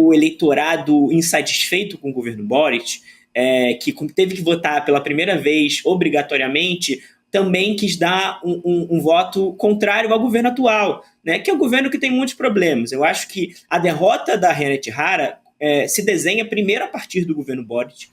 o eleitorado insatisfeito com o governo Boric, que teve que votar pela primeira vez obrigatoriamente, também quis dar um voto contrário ao governo atual, né, que é um governo que tem muitos problemas. Eu acho que a derrota da Renate Hara se desenha primeiro a partir do governo Boric,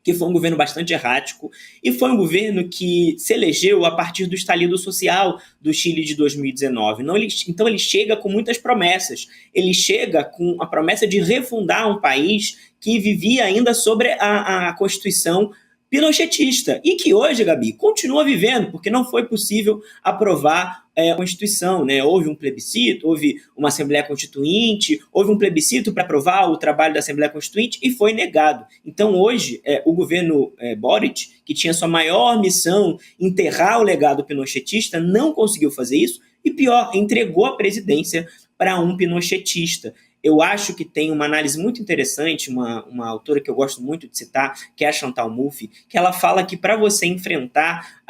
que foi um governo bastante errático, e foi um governo que se elegeu a partir do estalido social do Chile de 2019. Então ele chega com muitas promessas. Ele chega com a promessa de refundar um país que vivia ainda sobre a Constituição pinochetista, e que hoje, Gabi, continua vivendo, porque não foi possível aprovar a Constituição, né? Houve um plebiscito, houve uma Assembleia Constituinte, houve um plebiscito para aprovar o trabalho da Assembleia Constituinte e foi negado. Então, hoje, o governo Boric, que tinha sua maior missão enterrar o legado pinochetista, não conseguiu fazer isso e, pior, entregou a presidência para um pinochetista. Eu acho que tem uma análise muito interessante, uma autora que eu gosto muito de citar, que é a Chantal Mouffe, que ela fala que para você enfrentar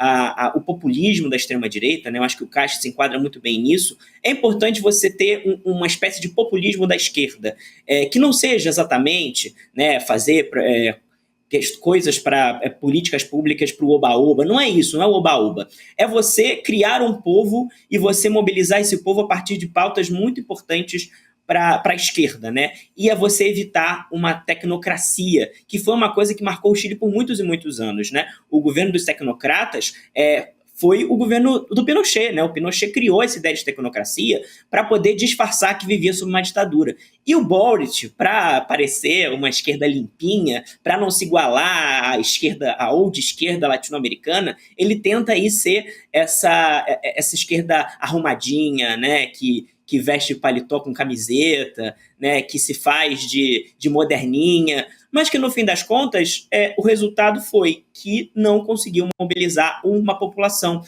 o populismo da extrema-direita, né, eu acho que o Cast se enquadra muito bem nisso, é importante você ter uma espécie de populismo da esquerda, que não seja exatamente, né, fazer coisas para políticas públicas para o oba-oba. Não é isso, não é o oba-oba. É você criar um povo e você mobilizar esse povo a partir de pautas muito importantes para a esquerda, né? E é você evitar uma tecnocracia, que foi uma coisa que marcou o Chile por muitos e muitos anos, né? O governo dos tecnocratas foi o governo do Pinochet, né? O Pinochet criou essa ideia de tecnocracia para poder disfarçar que vivia sob uma ditadura. E o Boric, para parecer uma esquerda limpinha, para não se igualar à esquerda, à old esquerda latino-americana, ele tenta aí ser essa esquerda arrumadinha, né? Que veste paletó com camiseta, né, que se faz de moderninha, mas que no fim das contas o resultado foi que não conseguiu mobilizar uma população.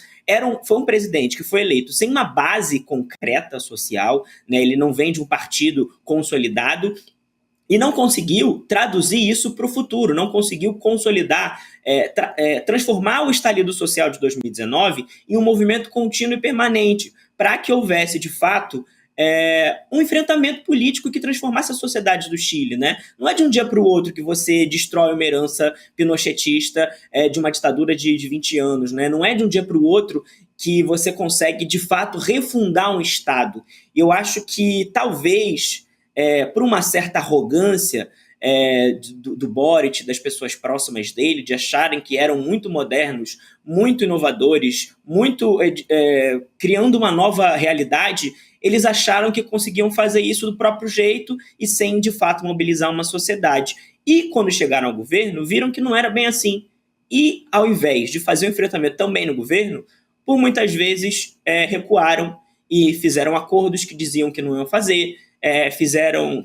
Foi um presidente que foi eleito sem uma base concreta social, né, ele não vem de um partido consolidado, e não conseguiu traduzir isso para o futuro, não conseguiu consolidar, transformar o estalido social de 2019 em um movimento contínuo e permanente, para que houvesse, de fato, um enfrentamento político que transformasse a sociedade do Chile, né? Não é de um dia para o outro que você destrói uma herança pinochetista de uma ditadura de 20 anos, né? Não é de um dia para o outro que você consegue, de fato, refundar um Estado. E eu acho que, talvez, por uma certa arrogância do Boric, das pessoas próximas dele, de acharem que eram muito modernos, muito inovadores, muito criando uma nova realidade, eles acharam que conseguiam fazer isso do próprio jeito e sem, de fato, mobilizar uma sociedade. E, quando chegaram ao governo, viram que não era bem assim. E, ao invés de fazer um enfrentamento também no governo, por muitas vezes recuaram e fizeram acordos que diziam que não iam fazer,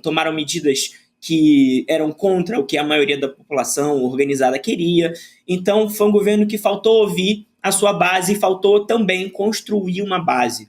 tomaram medidas que eram contra o que a maioria da população organizada queria. Então, foi um governo que faltou ouvir a sua base e faltou também construir uma base.